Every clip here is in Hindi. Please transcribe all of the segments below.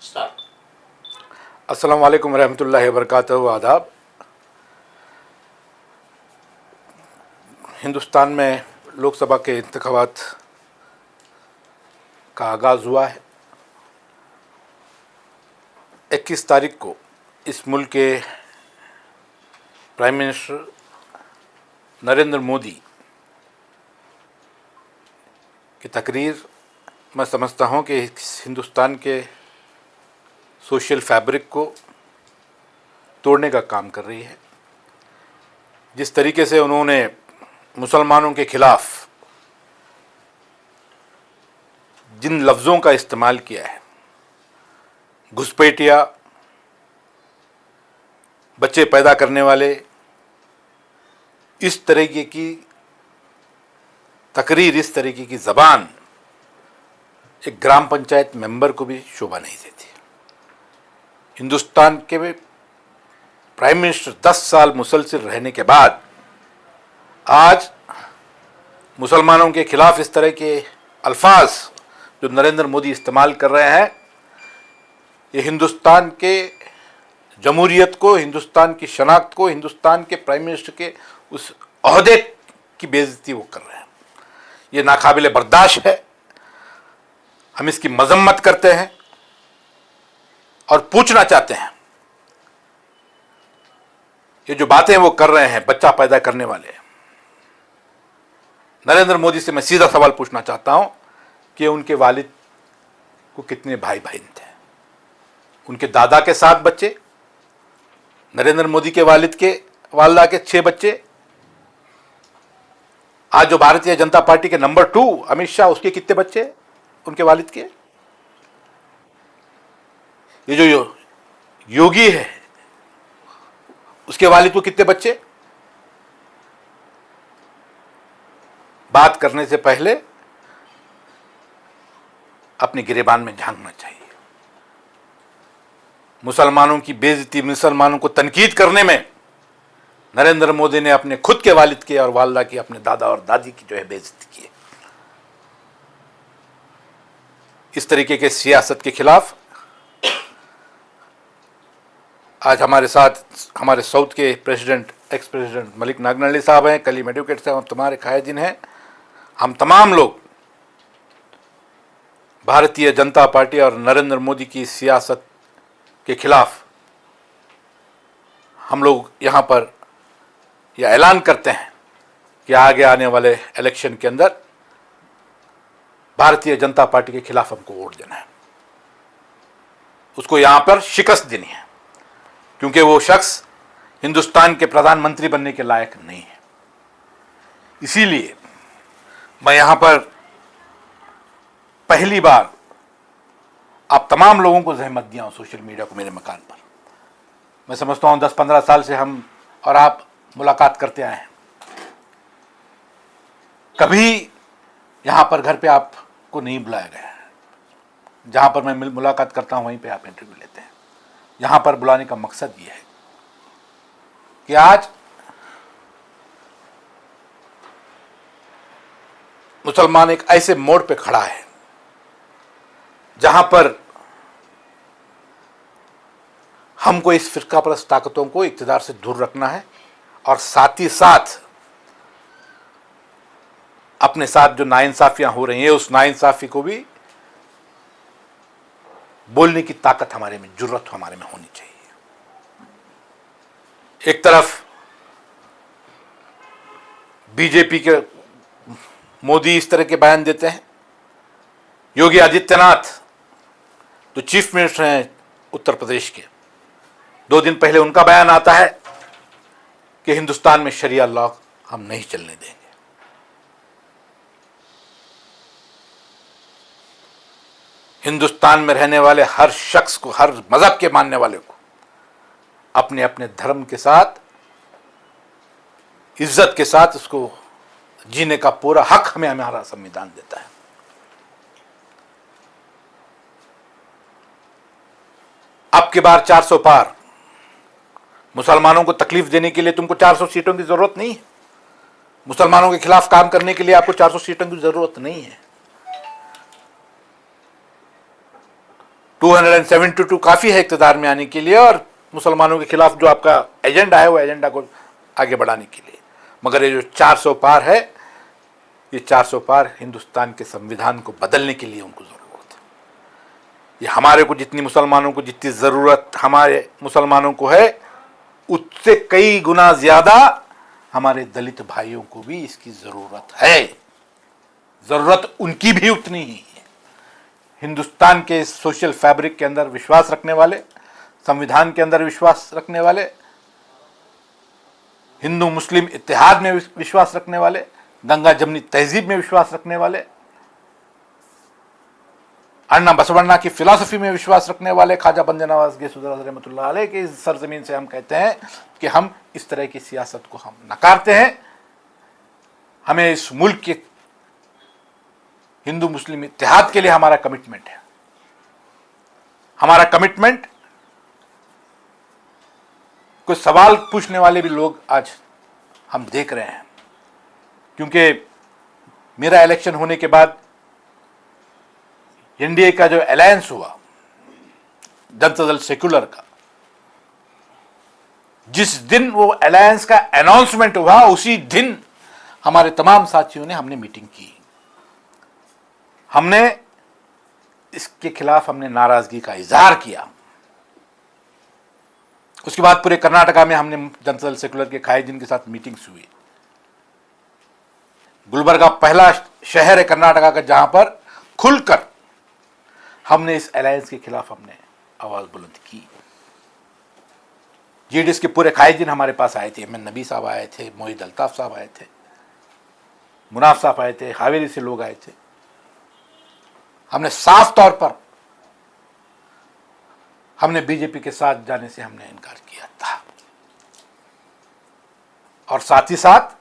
स्टार्ट। अस्सलाम वालेकुम रहमतुल्लाहि व बरकातहू। आदाब। हिंदुस्तान में लोकसभा के इंतखाबात का आगाज़ हुआ है। 21 तारीख को इस मुल्क के प्राइम मिनिस्टर नरेंद्र मोदी की तकरीर मैं समझता हूँ कि हिंदुस्तान के सोशल फैब्रिक को तोड़ने का काम कर रही है। जिस तरीके से उन्होंने मुसलमानों के खिलाफ जिन लफ्ज़ों का इस्तेमाल किया है, घुसपैठिया, बच्चे पैदा करने वाले, इस तरीके की तकरीर, इस तरीके की ज़बान एक ग्राम पंचायत मेंबर को भी शोभा नहीं देती। हिंदुस्तान के प्राइम मिनिस्टर 10 साल मुसलसल रहने के बाद आज मुसलमानों के खिलाफ इस तरह के अल्फाज जो नरेंद्र मोदी इस्तेमाल कर रहे हैं, ये हिंदुस्तान के जमहूरियत को, हिंदुस्तान की शनाख्त को, हिंदुस्तान के प्राइम मिनिस्टर के उस ओहदे की बेइज्जती वो कर रहे हैं। ये नाकाबिले बर्दाश्त है। हम इसकी मजम्मत करते हैं और पूछना चाहते हैं, ये जो बातें वो कर रहे हैं बच्चा पैदा करने वाले, नरेंद्र मोदी से मैं सीधा सवाल पूछना चाहता हूं कि उनके वालिद को कितने भाई बहन थे? उनके दादा के 7 बच्चे, नरेंद्र मोदी के वालिद के वालदा के 6 बच्चे, आज जो भारतीय जनता पार्टी के नंबर 2 अमित शाह, उसके कितने बच्चे उनके वालिद के? ये जो योगी है उसके वालिद को कितने बच्चे? बात करने से पहले अपनी गिरेबान में झांकना चाहिए। मुसलमानों की बेइज्जती, मुसलमानों को तनकीद करने में नरेंद्र मोदी ने अपने खुद के वालिद के और वालदा की, अपने दादा और दादी की जो है बेइज्जती की है। इस तरीके के सियासत के खिलाफ आज हमारे साथ हमारे साउथ के प्रेसिडेंट, एक्स प्रेसिडेंट मलिक नागनल्ली साहब हैं, कलीम एडवोकेट साहब, हम तुम्हारे खायजिन हैं। हम तमाम लोग भारतीय जनता पार्टी और नरेंद्र मोदी की सियासत के खिलाफ हम लोग यहाँ पर यह ऐलान करते हैं कि आगे आने वाले इलेक्शन के अंदर भारतीय जनता पार्टी के खिलाफ हमको वोट देना है, उसको यहाँ पर शिकस्त देनी है, क्योंकि वो शख्स हिंदुस्तान के प्रधानमंत्री बनने के लायक नहीं है। इसीलिए मैं यहाँ पर पहली बार आप तमाम लोगों को जहमत दिया हूँ, सोशल मीडिया को, मेरे मकान पर। मैं समझता हूँ 10-15 साल से हम और आप मुलाकात करते आए हैं। कभी यहाँ पर घर पे आपको नहीं बुलाया गया है। जहाँ पर मैं मुलाकात करता हूँ वहीं पे आप इंटरव्यू लेते हैं। यहाँ पर बुलाने का मकसद ये है कि आज मुसलमान एक ऐसे मोड़ पे खड़ा है जहां पर हमको इस फिरकापरस्त ताकतों को इक़्तिदार से दूर रखना है और साथ ही साथ अपने साथ जो नाइंसाफियां हो रही हैं, उस नाइंसाफी को भी बोलने की ताकत हमारे में, जुर्रत हमारे में होनी चाहिए। एक तरफ बीजेपी के मोदी इस तरह के बयान देते हैं, योगी आदित्यनाथ जो चीफ मिनिस्टर हैं उत्तर प्रदेश के, 2 दिन पहले उनका बयान आता है कि हिंदुस्तान में शरिया लॉ हम नहीं चलने देंगे। हिंदुस्तान में रहने वाले हर शख्स को, हर मजहब के मानने वाले को अपने अपने धर्म के साथ, इज्जत के साथ उसको जीने का पूरा हक हमें हमारा संविधान देता है। अब की बार 400 पार, मुसलमानों को तकलीफ देने के लिए तुमको 400 सीटों की जरूरत नहीं है। मुसलमानों के खिलाफ काम करने के लिए आपको 400 सीटों की जरूरत नहीं है। 272 काफी है इक़्तिदार में आने के लिए और मुसलमानों के खिलाफ जो आपका एजेंडा है वो एजेंडा को आगे बढ़ाने के लिए। मगर ये जो 400 पार है, ये 400 पार हिंदुस्तान के संविधान को बदलने के लिए उनको जरूरत है। ये हमारे को जितनी मुसलमानों को जितनी जरूरत हमारे मुसलमानों को है, उससे कई गुना ज्यादा हमारे दलित भाइयों को भी इसकी जरूरत है। जरूरत उनकी भी उतनी ही है। हिंदुस्तान के सोशल फैब्रिक के अंदर विश्वास रखने वाले, संविधान के अंदर विश्वास रखने वाले, हिंदू मुस्लिम इत्तेहाद में विश्वास रखने वाले, गंगा जमनी तहजीब में विश्वास रखने वाले, अन्ना बसवन्ना की फिलॉसफी में विश्वास रखने वाले, ख्वाजा बंदे नवाज गैसुद्दौला रहमतुल्लाह अलैह की सरजमीन से हम कहते हैं कि हम इस तरह की सियासत को हम नकारते हैं। हमें इस मुल्क के हिंदू मुस्लिम इत्तेहाद के लिए हमारा कमिटमेंट है। हमारा कमिटमेंट, कुछ सवाल पूछने वाले भी लोग आज हम देख रहे हैं, क्योंकि मेरा इलेक्शन होने के बाद एनडीए का जो अलायंस हुआ जनता दल सेक्युलर का, जिस दिन वो अलायंस का अनाउंसमेंट हुआ उसी दिन हमारे तमाम साथियों ने हमने मीटिंग की। हमने इसके खिलाफ हमने नाराजगी का इजहार किया। उसके बाद पूरे कर्नाटका में हमने जनता दल सेक्युलर के कायदीन के साथ मीटिंग्स हुई। गुलबर्गा पहला शहर है कर्नाटका का जहां पर खुलकर हमने इस अलायंस के खिलाफ हमने आवाज बुलंद की। जेडीएस के पूरे कायदीन हमारे पास आए थे। एमएन नबी साहब आए थे, मोहित अल्ताफ साहब आए थे, मुनाफ साहब आए थे, हावेरी से लोग आए थे। हमने साफ तौर पर हमने बीजेपी के साथ जाने से हमने इनकार किया था। और साथ ही साथ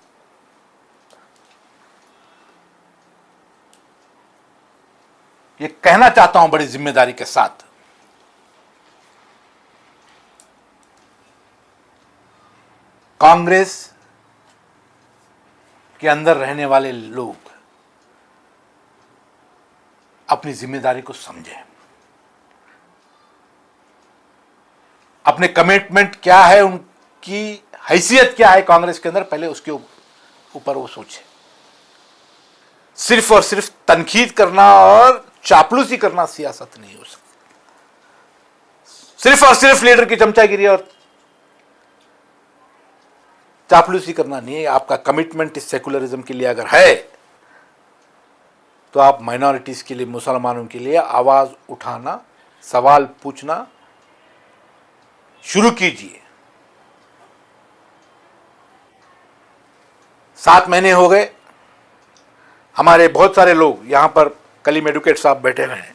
ये कहना चाहता हूं बड़ी जिम्मेदारी के साथ, कांग्रेस के अंदर रहने वाले लोग अपनी जिम्मेदारी को समझें। अपने कमिटमेंट क्या है, उनकी हैसियत क्या है कांग्रेस के अंदर, पहले उसके ऊपर वो सोचे। सिर्फ और सिर्फ तनकीद करना और चापलूसी करना सियासत नहीं हो सकती। सिर्फ और सिर्फ लीडर की चमचागिरी और चापलूसी करना नहीं है। आपका कमिटमेंट इस सेकुलरिज्म के लिए अगर है तो आप माइनॉरिटीज के लिए, मुसलमानों के लिए आवाज उठाना, सवाल पूछना शुरू कीजिए। 7 महीने हो गए, हमारे बहुत सारे लोग यहां पर, कलीम एडवोकेट साहब बैठे हुए हैं,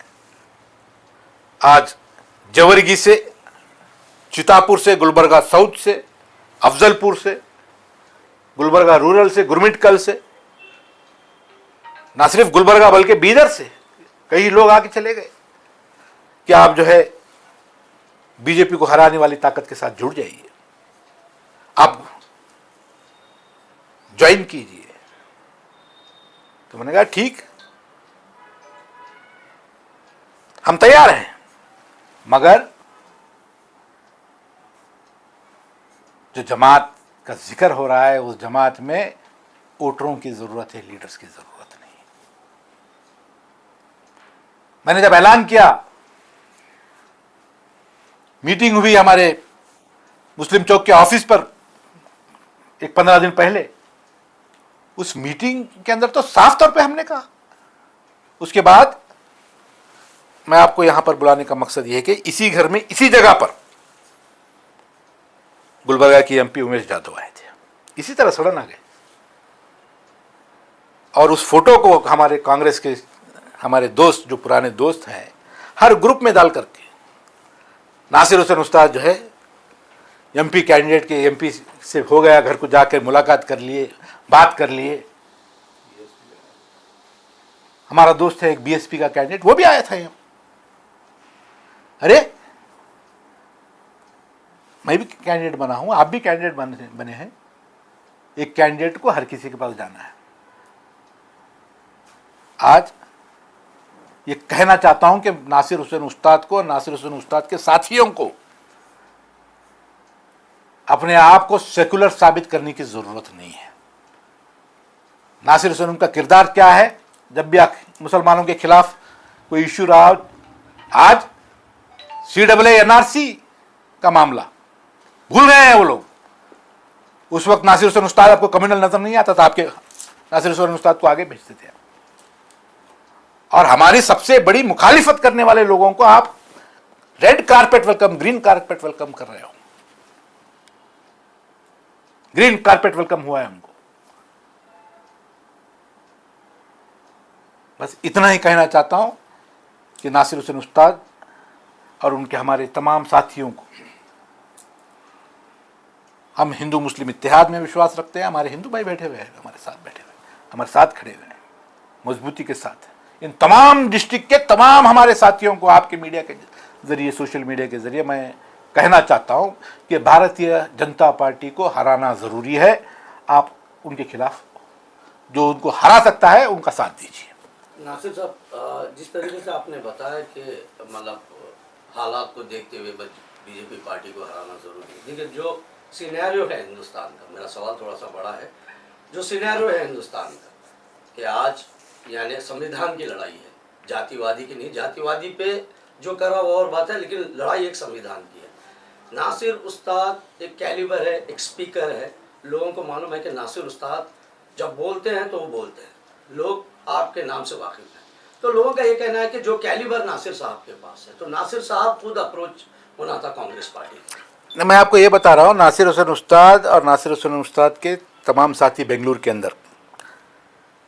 आज जवरगी से, चितापुर से, गुलबर्गा साउथ से, अफजलपुर से, गुलबर्गा रूरल से, गुरमिटकल से, ना सिर्फ गुलबर्गा बल्कि बीदर से कई लोग आके चले गए कि आप जो है बीजेपी को हराने वाली ताकत के साथ जुड़ जाइए, आप ज्वाइन कीजिए। तो मैंने कहा ठीक, हम तैयार हैं, मगर जो जमात का जिक्र हो रहा है उस जमात में वोटरों की जरूरत है, लीडर्स की जरूरत नहीं। मैंने जब ऐलान किया, मीटिंग हुई हमारे मुस्लिम चौक के ऑफिस पर एक 15 दिन पहले, उस मीटिंग के अंदर तो साफ तौर पे हमने कहा। उसके बाद मैं आपको यहां पर बुलाने का मकसद यह है कि इसी घर में, इसी जगह पर गुलबर्गा की एमपी उमेश जाधव आए थे, इसी तरह सड़न आ गए। और उस फोटो को हमारे कांग्रेस के हमारे दोस्त, जो पुराने दोस्त हैं, हर ग्रुप में डाल करके, नासिर हुसैन उस्ताद जो है एमपी कैंडिडेट के, एमपी से हो गया, घर को जाकर मुलाकात कर लिए, बात कर लिए। हमारा दोस्त है एक बीएसपी का कैंडिडेट, वो भी आया था यहाँ। अरे मैं भी कैंडिडेट बना हूं, आप भी कैंडिडेट बने हैं। एक कैंडिडेट को हर किसी के पास जाना है। आज ये कहना चाहता हूं कि नासिर हुसैन उस्ताद को, नासिर हुसैन उस्ताद के साथियों को अपने आप को सेकुलर साबित करने की जरूरत नहीं है। नासिर हुसैन उनका किरदार क्या है, जब भी मुसलमानों के खिलाफ कोई इश्यू रहा, आज CAA NRC का मामला भूल गए हैं वो लोग। उस वक्त नासिर हुसैन उस्ताद आपको कम्युनल नजर नहीं आता था, आपके नासिर हुसैन उस्ताद को आगे भेजते थे। और हमारी सबसे बड़ी मुखालिफत करने वाले लोगों को आप red carpet welcome, green carpet welcome कर रहे हो। ग्रीन कारपेट वेलकम हुआ है उनको। बस इतना ही कहना चाहता हूं कि नासिर हुसैन उस्ताद और उनके हमारे तमाम साथियों को, हम हिंदू मुस्लिम इत्तेहाद में विश्वास रखते हैं। हमारे हिंदू भाई बैठे हुए हैं, हमारे साथ बैठे हुए हैं, हमारे साथ खड़े हुए हैं मजबूती के साथ। इन तमाम डिस्ट्रिक्ट के तमाम हमारे साथियों को आपके मीडिया के जरिए, सोशल मीडिया के जरिए मैं कहना चाहता हूं कि भारतीय जनता पार्टी को हराना जरूरी है। आप उनके खिलाफ जो उनको हरा सकता है उनका साथ दीजिए। नासिर साहब, जिस तरीके से आपने बताया कि मतलब हालात को देखते हुए बीजेपी पार्टी को हराना जरूरी है, देखिए जो सिनेरियो है हिंदुस्तान का, मेरा सवाल थोड़ा सा बड़ा है, जो सिनेरियो है हिंदुस्तान का कि आज यानी संविधान की लड़ाई है, जातिवादी की नहीं। जातिवादी पे जो करा वो और बात है, लेकिन लड़ाई एक संविधान की है। नासिर उस्ताद एक कैलिबर है, एक स्पीकर है। लोगों को मालूम है कि नासिर उस्ताद जब बोलते हैं तो वो बोलते हैं, लोग आपके नाम से वाकिफ हैं। तो लोगों का ये कहना है कि जो कैलिबर नासिर साहब के पास है, तो नासिर साहब खुद अप्रोच होना था कांग्रेस पार्टी। मैं आपको ये बता रहा हूँ, नासिर हुसैन उस्ताद और नासिर हुसैन उस्ताद के तमाम साथी बेंगलुरु के अंदर,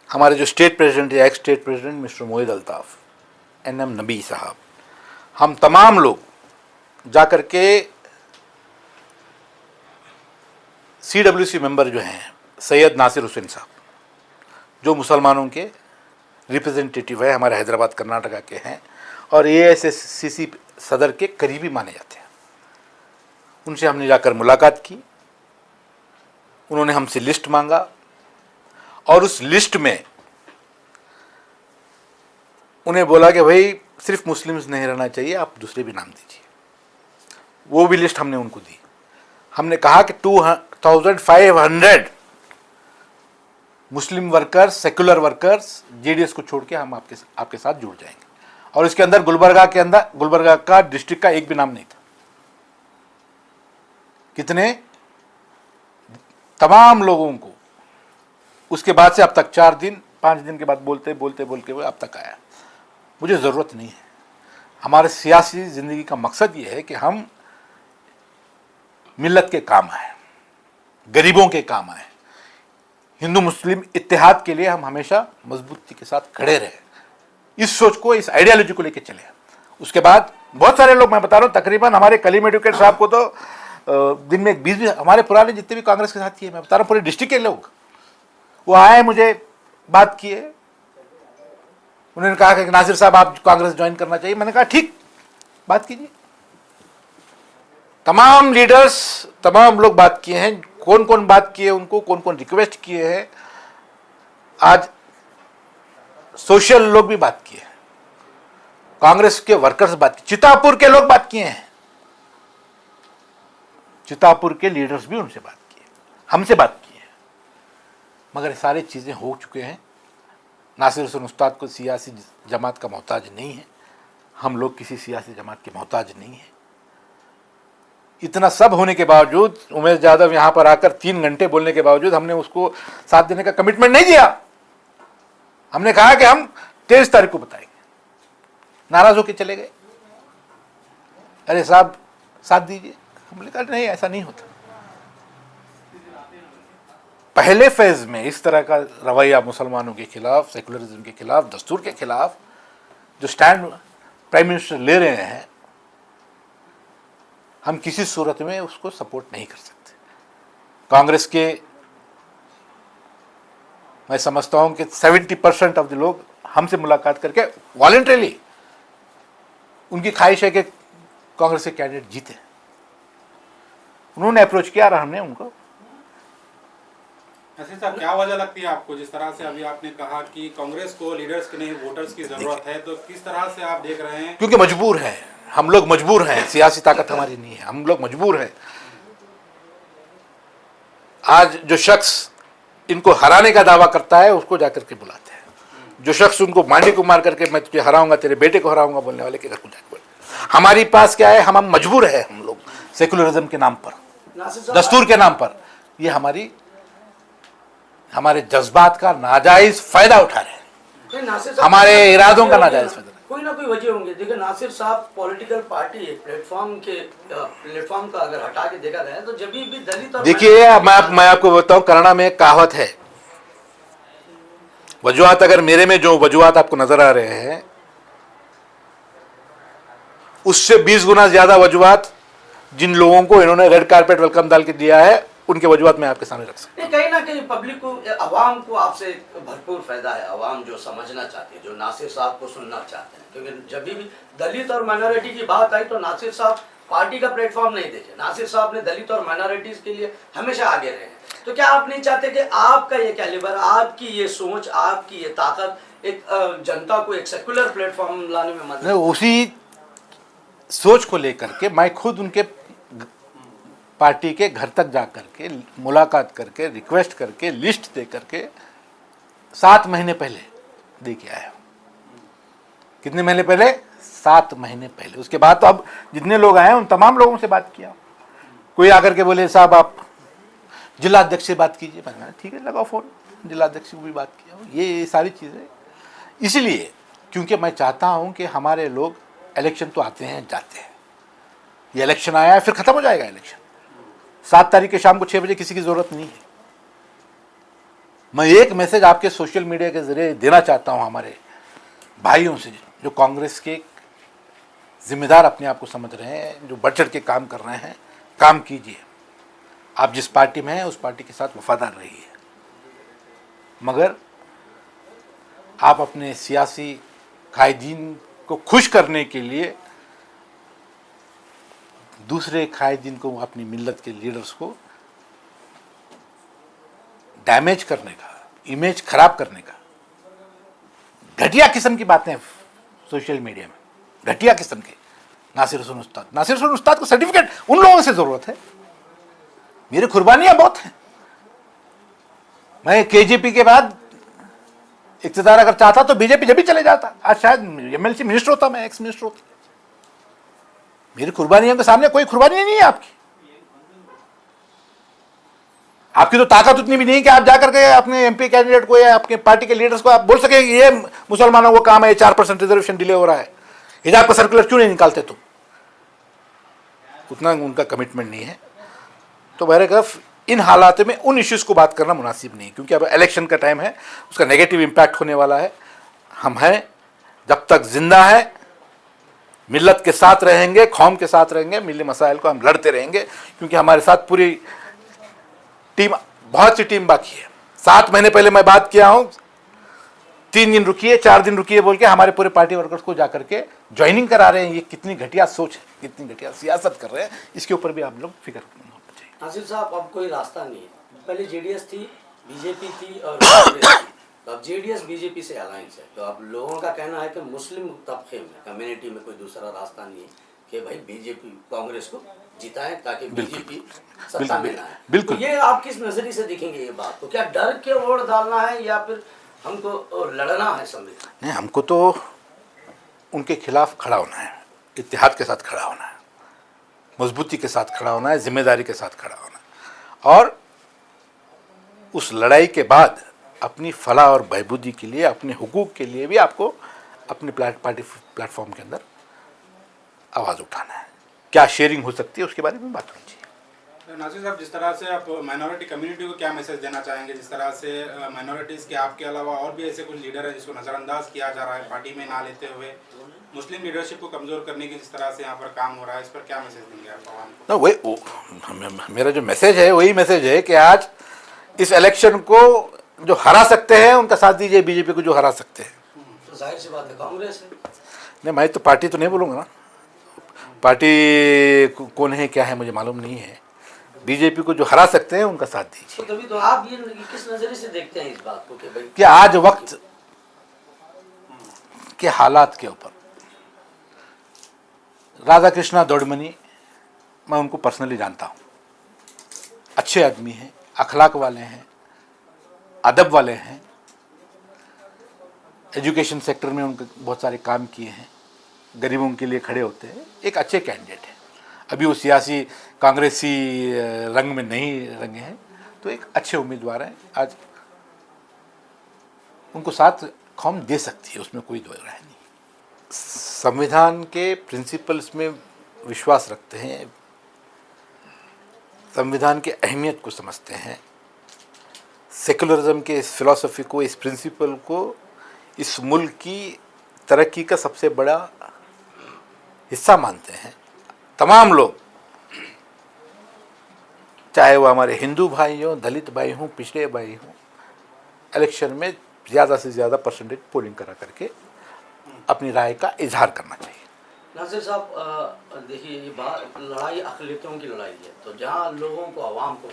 हमारे जो स्टेट प्रेसिडेंट या x state president mister Moeed Altaf, NM नबी साहब, हम तमाम लोग जाकर के CWC मेंबर जो हैं सैयद नासिर हुसैन साहब, जो मुसलमानों के रिप्रेजेंटेटिव है, हमारे हैदराबाद कर्नाटका के हैं और AICC सदर के करीबी माने जाते हैं, उनसे हमने जाकर मुलाकात की। उन्होंने हमसे लिस्ट मांगा और उस लिस्ट में उन्हें बोला कि भाई सिर्फ मुस्लिम्स नहीं रहना चाहिए, आप दूसरे भी नाम दीजिए। वो भी लिस्ट हमने उनको दी। हमने कहा कि 2500 मुस्लिम वर्कर्स, सेकुलर वर्कर्स, JDS को छोड़ के हम आपके साथ जुड़ जाएंगे। और इसके अंदर गुलबर्गा का डिस्ट्रिक्ट का एक भी नाम नहीं था। कितने तमाम लोगों को उसके बाद से अब तक 4 दिन 5 दिन के बाद बोलते हुए अब तक आया। मुझे ज़रूरत नहीं है। हमारे सियासी ज़िंदगी का मकसद ये है कि हम मिल्लत के काम आए, गरीबों के काम आए। हिंदू मुस्लिम इत्तेहाद के लिए हम हमेशा मजबूती के साथ खड़े रहे। इस सोच को, इस आइडियोलॉजी को लेकर चले। उसके बाद बहुत सारे लोग, मैं बता रहा हूँ, तकरीबन हमारे कलीम एडवोकेट साहब को तो दिन में 20 हमारे पुराने जितने भी कांग्रेस के साथी है, मैं बता रहा हूँ पूरे डिस्ट्रिक्ट के लोग, वो आए, मुझे बात किए। उन्होंने कहा कि नासिर साहब आप कांग्रेस ज्वाइन करना चाहिए। मैंने कहा ठीक, बात कीजिए। तमाम लीडर्स, तमाम लोग बात किए हैं। कौन कौन बात किए, उनको कौन कौन रिक्वेस्ट किए हैं, आज सोशल लोग भी बात किए, कांग्रेस के वर्कर्स बात किए, चितापुर के लोग बात किए हैं, चितापुर के लीडर्स भी उनसे बात किए, हमसे बात की है। मगर सारी चीज़ें हो चुके हैं। नासिर हुसैन उस्ताद को सियासी जमात का मोहताज नहीं है, हम लोग किसी सियासी जमात के मोहताज नहीं है। इतना सब होने के बावजूद उमेश यादव यहाँ पर आकर 3 घंटे बोलने के बावजूद हमने उसको साथ देने का कमिटमेंट नहीं दिया। हमने कहा कि हम 23 तारीख को बताएंगे। नाराज होकर चले गए। अरे साहब साथ दीजिए। हमने कहा नहीं, ऐसा नहीं होता। पहले फेज में इस तरह का रवैया मुसलमानों के खिलाफ, सेकुलरिज्म के खिलाफ, दस्तूर के खिलाफ जो स्टैंड प्राइम मिनिस्टर ले रहे हैं, हम किसी सूरत में उसको सपोर्ट नहीं कर सकते। कांग्रेस के, मैं समझता हूं कि 70% ऑफ द लोग हमसे मुलाकात करके वॉलंटरीली, उनकी ख्वाहिश है कि कांग्रेस के कैंडिडेट जीते। उन्होंने अप्रोच किया और हमने उनको नसीर साहब, क्या वजह लगती है आपको, जिस तरह से अभी आपने कहा कि कांग्रेस को लीडर्स की नहीं वोटर्स की जरूरत है, तो किस तरह से आप देख रहे हैं? क्योंकि मजबूर हैं, हम लोग मजबूर हैं, सियासी ताकत हमारी नहीं है, हम लोग मजबूर हैं। आज जो शख्स इनको हराने का दावा करता है उसको जाकर के बुलाते हैं, जो शख्स उनको मांडी को मार करके मैं तुझे हराऊंगा, तेरे बेटे को हराऊंगा बोलने वाले के घर को जाकर बोलते। हमारी पास क्या है, हम मजबूर है, हम लोग सेकुलरिज्म के नाम पर, दस्तूर के नाम पर, ये हमारे जज्बात का नाजायज फायदा उठा रहे हैं, हमारे इरादों का नाजायज फायदा। कोई ना कोई वजह होंगे। देखिए नासिर साहब पॉलिटिकल पार्टी है, प्लेटफॉर्म का अगर हटा के देखा जाए तो जब भी दलित और देखिए मैं आपको बताऊं, कन्नड़ा में एक कहावत है, वजूहात, अगर मेरे में जो वजूहात आपको नजर आ रहे हैं उससे 20 गुना ज्यादा वजूहात जिन लोगों को इन्होंने रेड कारपेट वेलकम डाल के दिया है उनके वजूहात मैं आपके सामने रख सकता हूं। कहीं ना कहीं पब्लिक को, अवाम को आपसे भरपूर फायदा है। अवाम जो समझना चाहती है, जो नासिर साहब को सुनना चाहते हैं, क्योंकि जब भी दलित और माइनॉरिटी की बात आई तो नासिर साहब पार्टी का प्लेटफॉर्म नहीं देखे। नासिर साहब ने दलित और माइनॉरिटीज के लिए हमेशा आगे रहे हैं। तो क्या आप नहीं चाहते कि आपका ये कैलिबर, आपकी ये सोच, आपकी ये ताकत एक जनता को एक सेकुलर प्लेटफॉर्म लाने में मदद? उसी सोच को लेकर के मैं खुद उनके पार्टी के घर तक जा करके मुलाकात करके रिक्वेस्ट करके लिस्ट दे करके 7 महीने पहले दे के आया। कितने महीने पहले? 7 महीने पहले। उसके बाद तो अब जितने लोग आए उन तमाम लोगों से बात किया। कोई आकर के बोले साहब आप जिलाध्यक्ष से बात कीजिए, मैंने ठीक है लगाओ फोन, जिलाध्यक्ष को भी बात किया। ये सारी चीज़ें इसलिए क्योंकि मैं चाहता हूं कि हमारे लोग, इलेक्शन तो आते हैं जाते हैं, ये इलेक्शन आया है फिर खत्म हो जाएगा इलेक्शन। 7 तारीख के शाम को 6 बजे किसी की जरूरत नहीं है। मैं एक मैसेज आपके सोशल मीडिया के जरिए देना चाहता हूं हमारे भाइयों से जो कांग्रेस के जिम्मेदार अपने आप को समझ रहे हैं, जो बढ़ चढ़ के काम कर रहे हैं, काम कीजिए। आप जिस पार्टी में हैं उस पार्टी के साथ वफादार रहिए, मगर आप अपने सियासी कायदीन को खुश करने के लिए दूसरे कायदीन को, अपनी मिल्लत के लीडर्स को डैमेज करने का, इमेज खराब करने का, घटिया किस्म की बातें सोशल मीडिया में, घटिया किस्म के। नासिर हुसैन उस्ताद को सर्टिफिकेट उन लोगों से जरूरत है, मेरी कुर्बानियां बहुत हैं। मैं केजेपी के बाद इख्तियार अगर चाहता तो बीजेपी जब भी चले जाता, आज शायद एमएलसी मिनिस्टर होता, मैं एक्स मिनिस्टर होता। मेरी कुर्बानियों के सामने कोई कुर्बानी नहीं है आपकी। आपकी तो ताकत उतनी भी नहीं कि आप जाकर के अपने एमपी कैंडिडेट को या अपने पार्टी के लीडर्स को आप बोल सकें कि ये मुसलमानों को काम है, 4% रिजर्वेशन डिले हो रहा है, हिजाब का सर्कुलर क्यों नहीं निकालते तुम? उतना उनका कमिटमेंट नहीं है। तो बहरकफ इन हालात में उन इश्यूज़ को बात करना मुनासिब नहीं, क्योंकि अब इलेक्शन का टाइम है, उसका नेगेटिव इम्पैक्ट होने वाला है। हम हैं, जब तक जिंदा है मिल्लत के साथ रहेंगे, कौम के साथ रहेंगे, मिली मसाइल को हम लड़ते रहेंगे, क्योंकि हमारे साथ पूरी टीम, बहुत सी टीम बाकी है। 7 महीने पहले मैं बात किया हूं, 3 दिन रुकिए, 4 दिन रुकिए बोल के हमारे पूरे पार्टी वर्कर्स को जाकर के ज्वाइनिंग करा रहे हैं। ये कितनी घटिया सोच है, कितनी घटिया सियासत कर रहे हैं, इसके ऊपर भी आप लोग फिक्र करना चाहिए। नासिर साहब, अब कोई रास्ता नहीं है। पहले जेडीएस थी, बीजेपी थी और कांग्रेस थी। तो अब जेडीएस बीजेपी से अलायंस है। तो अब लोगों का कहना है कि मुस्लिम तबके में, कम्युनिटी में कोई दूसरा रास्ता नहीं है कि भाई बीजेपी कांग्रेस को जिताएं ताकि बीजेपी सत्ता में आए। बिल्कुल। तो ये आप किस नजरिए से देखेंगे ये बात को? क्या डर के वोट डालना है या फिर हमको लड़ना है संविधान? नहीं, हमको तो उनके खिलाफ खड़ा होना है, इत्तेहाद के साथ खड़ा होना है, मजबूती के साथ खड़ा होना है, जिम्मेदारी के साथ खड़ा होना है, और उस लड़ाई के बाद अपनी फलाह और बहबूदी के लिए, अपने हुकूक के लिए भी आपको अपने पार्टी प्लेटफॉर्म के अंदर आवाज़ उठाना है। क्या शेयरिंग हो सकती है उसके बारे में बात होनी चाहिए। नासिर साहब, जिस तरह से आप माइनॉरिटी कम्युनिटी को क्या मैसेज देना चाहेंगे, जिस तरह से माइनॉरिटीज़ के आपके अलावा और भी ऐसे कुछ लीडर हैं जिसको नज़रअंदाज किया जा रहा है पार्टी में ना लेते हुए, मुस्लिम लीडरशिप को कमज़ोर करने की जिस तरह से यहाँ पर काम हो रहा है, इस पर क्या मैसेज देंगे आप आवाम को? वही मेरा जो मैसेज है वही मैसेज है कि आज इस इलेक्शन को जो हरा सकते हैं उनका साथ दीजिए, बीजेपी को जो हरा सकते हैं। तो जाहिर सी बात है कांग्रेस है। नहीं, मैं तो पार्टी तो नहीं बोलूँगा ना, पार्टी कौन है क्या है मुझे मालूम नहीं है, बीजेपी को जो हरा सकते हैं उनका साथ दीजिए। तो तभी तो आप ये किस नजरिए से देखते हैं इस बात को कि भाई कि आज वक्त के हालात के ऊपर राधा कृष्णा दौड़मनी, मैं उनको पर्सनली जानता हूँ, अच्छे आदमी हैं, अखलाक वाले हैं, अदब वाले हैं, एजुकेशन सेक्टर में उनके बहुत सारे काम किए हैं, गरीबों के लिए खड़े होते हैं, एक अच्छे कैंडिडेट हैं। अभी वो सियासी कांग्रेसी रंग में नहीं रंगे हैं, तो एक अच्छे उम्मीदवार हैं। आज उनको साथ कौम दे सकती है, उसमें कोई दो राय नहीं। संविधान के प्रिंसिपल्स में विश्वास रखते हैं, संविधान की अहमियत को समझते हैं, सेकुलरिज्म के इस फिलॉसफी को, इस प्रिंसिपल को इस मुल्क की तरक्की का सबसे बड़ा हिस्सा मानते हैं। तमाम लोग, चाहे वो हमारे हिंदू भाई हों, दलित भाई हों, पिछड़े भाई हों, इलेक्शन में ज़्यादा से ज़्यादा परसेंटेज पोलिंग करा करके अपनी राय का इजहार करना चाहिए। नासिर साहब, देखिए ये बात लड़ाई अक़लियतों की लड़ाई है, तो जहाँ लोगों को, आवाम को,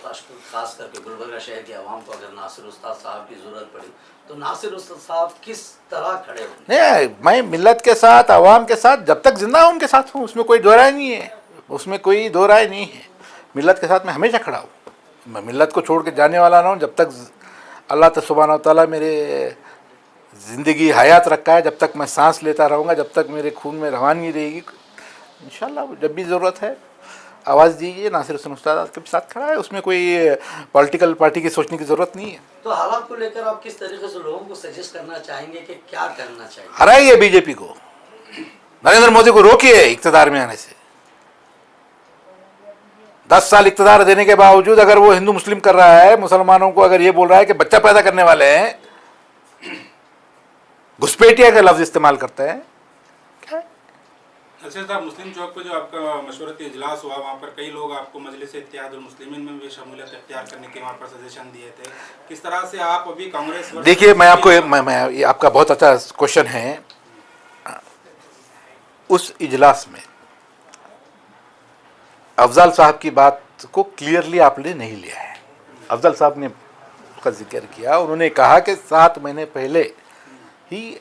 खास करके गुलबर्गा शहर के आवाम को अगर नासिर उस्ताद साहब की ज़रूरत पड़ी तो नासिर उस्ताद साहब किस तरह खड़े होंगे? नहीं, मैं मिल्लत के साथ, आवाम के साथ जब तक जिंदा हूँ उनके साथ हूँ, उसमें कोई दो राय नहीं है, उसमें कोई दो राय नहीं है। मिल्लत के साथ मैं हमेशा खड़ा हूँ, मैं मिल्लत को छोड़ के जाने वाला ना हूँ। जब तक अल्लाह सुब्हान व तआला मेरे ज़िंदगी हयात रखा है, जब तक मैं सांस लेता रहूँगा, जब तक मेरे खून में रवानगी रहेगी, इंशाल्लाह जब भी ज़रूरत है आवाज़ दीजिए। नासिर हुसैन उस्ताद आपके साथ खड़ा है, उसमें कोई पॉलिटिकल पार्टी की सोचने की ज़रूरत नहीं है। तो हालात को लेकर आप किस तरीके से लोगों को सजेस्ट करना चाहेंगे कि क्या करना चाहिए? हराइए बीजेपी को, नरेंद्र मोदी को रोकिए इक़्तिदार में आने से। 10 साल इक़्तिदार देने के बावजूद अगर वो हिंदू मुस्लिम कर रहा है, मुसलमानों को अगर ये बोल रहा है कि बच्चा पैदा करने वाले हैं, घुसपैठिया का लफ्ज़ इस्तेमाल करते हैं। अच्छा साहब, मुस्लिम चौक पे जो आपका मशवरती इजलास हुआ, वहाँ पर कई लोग आपको मजलिस इत्तेहादुल मुस्लिमीन में भी शमूलियत इख्तियार करने के वहाँ पर सजेशन दिए थे। किस तरह से आप अभी कांग्रेस? देखिए, मैं आपको ये आपका बहुत अच्छा क्वेश्चन है। उस इजलास में अफजल साहब की बात को क्लियरली आपने नहीं लिया है। अफजल साहब ने उसका जिक्र किया, उन्होंने कहा कि 7 महीने पहले ही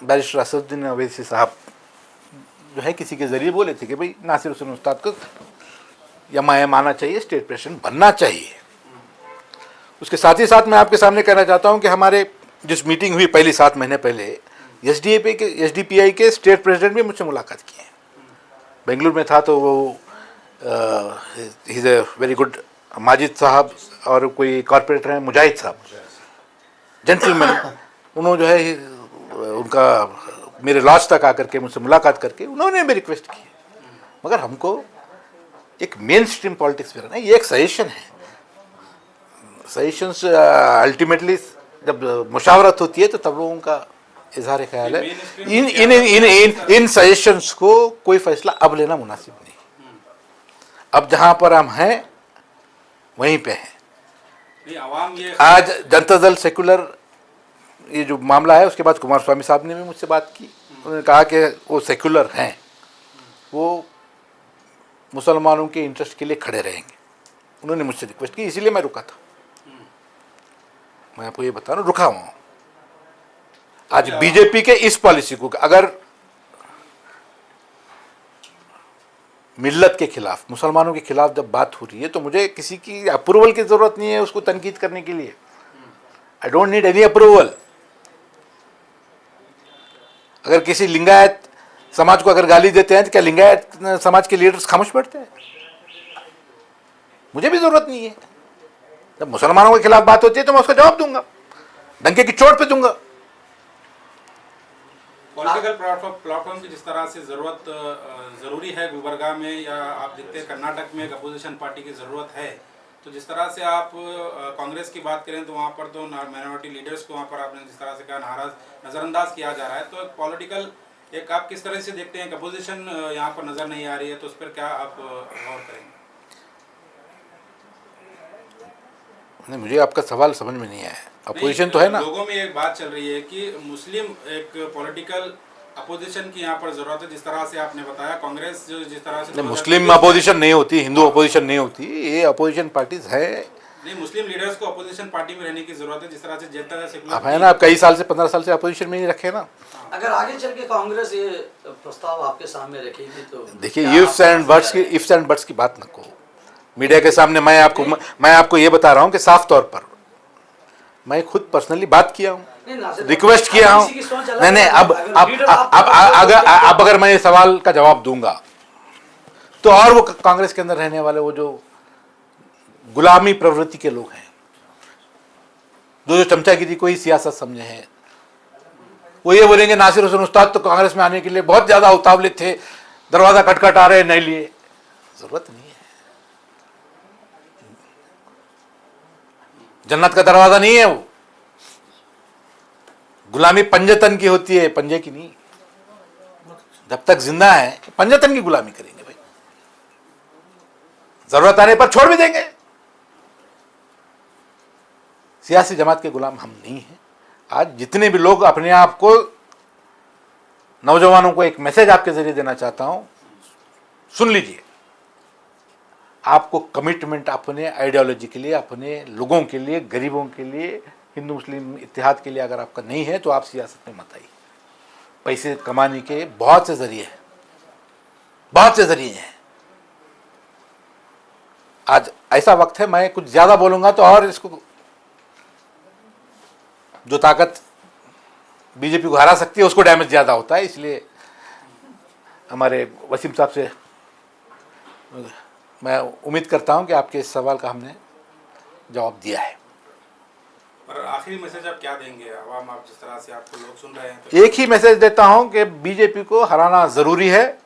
बैरिस्टर असदुद्दीन अवैसी साहब जो है किसी के ज़रिए बोले थे कि भाई नासिर हुसैन उस्ताद को एमआईएम आना चाहिए, स्टेट प्रेसिडेंट बनना चाहिए। उसके साथ ही साथ मैं आपके सामने कहना चाहता हूं कि हमारे जिस मीटिंग हुई पहली 7 महीने पहले, एसडीपीआई के स्टेट प्रेसिडेंट भी मुझसे मुलाकात की है। बेंगलुरु में था तो वो he is a very good, Majid साहब और कोई कॉरपोरेटर हैं मुजाहिद साहब, जेंटलमैन, उन्होंने जो है उनका मेरे लॉज तक आकर के मुझसे मुलाकात करके उन्होंने भी रिक्वेस्ट की। मगर हमको एक मेन स्ट्रीम पॉलिटिक्स में रहना है, ये एक सजेशन है। सजेशंस अल्टीमेटली जब मुशावरत होती है तो तब लोगों का इजहार ख्याल है। इन सजेशंस को कोई फैसला अब लेना मुनासिब नहीं। अब जहाँ पर हम हैं वहीं पे हैं। आज जनता दल सेकुलर ये जो मामला है, उसके बाद कुमार स्वामी साहब ने भी मुझसे बात की। उन्होंने कहा कि वो सेकुलर हैं, वो मुसलमानों के इंटरेस्ट के लिए खड़े रहेंगे। उन्होंने मुझसे रिक्वेस्ट की, इसीलिए मैं रुका था। मैं आपको ये बता रहा हूँ, रुका हुआ हूँ। आज बीजेपी के इस पॉलिसी को अगर मिल्लत के खिलाफ, मुसलमानों के खिलाफ जब बात हो रही है तो मुझे किसी की अप्रूवल की ज़रूरत नहीं है उसको तनकीद करने के लिए। I don't need any approval. अगर किसी लिंगायत समाज को अगर गाली देते हैं तो क्या लिंगायत समाज के लीडर्स खामोश बैठते हैं? मुझे भी ज़रूरत नहीं है। जब मुसलमानों के खिलाफ बात होती है तो मैं उसका जवाब दूंगा, डंके की चोट पे दूंगा। पॉलिटिकल प्लेटफॉर्म की जिस तरह से ज़रूरी है गुलबर्गा में, या आप देखते हैं कर्नाटक में एक अपोजिशन पार्टी की ज़रूरत है, तो जिस तरह से आप कांग्रेस की बात करें तो वहाँ पर तो माइनॉरिटी लीडर्स को वहाँ पर आपने जिस तरह से कहा नाराज नज़रअंदाज किया जा रहा है, तो पॉलिटिकल एक आप किस तरह से देखते हैं कि अपोजिशन यहाँ पर नज़र नहीं आ रही है, तो उस पर क्या आप गौर करेंगे? नहीं, मुझे आपका सवाल समझ में नहीं आया। अपोजिशन तो है ना। लोगों में एक बात चल रही है कि मुस्लिम एक पॉलिटिकल अपोजिशन की यहाँ पर जरूरत है, जिस तरह से आपने बताया कांग्रेस जो जिस तरह से मुस्लिम अपोजिशन नहीं होती, हिंदू अपोजिशन नहीं होती, ये अपोजिशन पार्टीज है। नहीं, मुस्लिम लीडर्स को अपोजिशन पार्टी में रहने की जरूरत है, जिस तरह से जनता सेकुलर आप है ना, आप कई साल से 15 साल से अपोजिशन में ही रखे ना। अगर आगे चल के कांग्रेस ये प्रस्ताव आपके सामने रखेगी तो देखिए, क्या इफ्स आप एंड बट्स की, इफ्स एंड बट्स की बात न कहो मीडिया के सामने। मैं आपको ये बता रहा हूँ कि साफ तौर पर मैं खुद पर्सनली बात किया हूँ, रिक्वेस्ट किया हूँ। नहीं, अब अगर मैं ये सवाल का जवाब दूंगा तो और वो कांग्रेस के अंदर रहने वाले वो जो गुलामी प्रवृत्ति के लोग हैं, जो चमचागिरी को ही सियासत समझे हैं, वो ये बोलेंगे नासिर हुसैन उस्ताद तो कांग्रेस में आने के लिए बहुत ज्यादा उतावले थे, दरवाजा खटखट आ रहे, नहीं लिए। जरूरत नहीं है, जन्नत का दरवाजा नहीं है वो। गुलामी पंजतन की होती है, पंजे की नहीं। जब तक जिंदा है पंजतन की गुलामी करेंगे भाई, जरूरत आने पर छोड़ भी देंगे। सियासी जमात के गुलाम हम नहीं हैं। आज जितने भी लोग अपने आप को, नौजवानों को एक मैसेज आपके जरिए देना चाहता हूं, सुन लीजिए। आपको कमिटमेंट अपने आइडियोलॉजी के लिए, अपने लोगों के लिए, गरीबों के लिए, हिंदू मुस्लिम इत्तेहाद के लिए अगर आपका नहीं है तो आप सियासत में मत आइए। पैसे कमाने के बहुत से जरिए हैं, बहुत से जरिए हैं। आज ऐसा वक्त है, मैं कुछ ज्यादा बोलूंगा तो और इसको, जो ताकत बीजेपी को हरा सकती है उसको डैमेज ज्यादा होता है। इसलिए हमारे वसीम साहब से मैं उम्मीद करता हूं कि आपके इस सवाल का हमने जवाब दिया है। और आखिरी मैसेज आप क्या देंगे आवाम, आप जिस तरह से आपको लोग सुन रहे हैं तो? एक ही मैसेज देता हूं कि बीजेपी को हराना जरूरी है,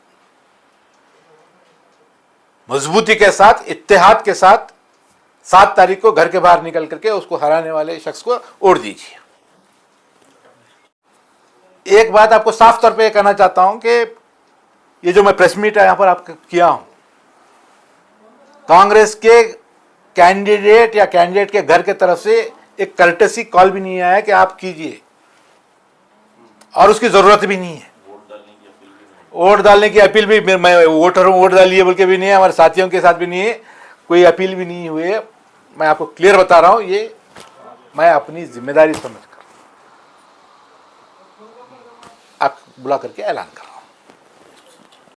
मजबूती के साथ, इत्तेहाद के साथ। 7 तारीख को घर के बाहर निकल करके उसको हराने वाले शख्स को वोट दीजिए। एक बात आपको साफ तौर पे कहना चाहता हूं कि ये जो मैं प्रेस मीट यहां पर आपका किया हूं, कांग्रेस के कैंडिडेट या कैंडिडेट के घर के तरफ से एक कर्टेसी कॉल भी नहीं आया कि आप कीजिए, और उसकी जरूरत भी नहीं है। वोट डालने की अपील भी, मैं वोटर हूं, वोट डालिए बोल के भी नहीं है, हमारे साथियों के साथ भी नहीं है, कोई अपील भी नहीं हुई है। मैं आपको क्लियर बता रहा हूं, ये मैं अपनी जिम्मेदारी समझकर आप बुला करके ऐलान कर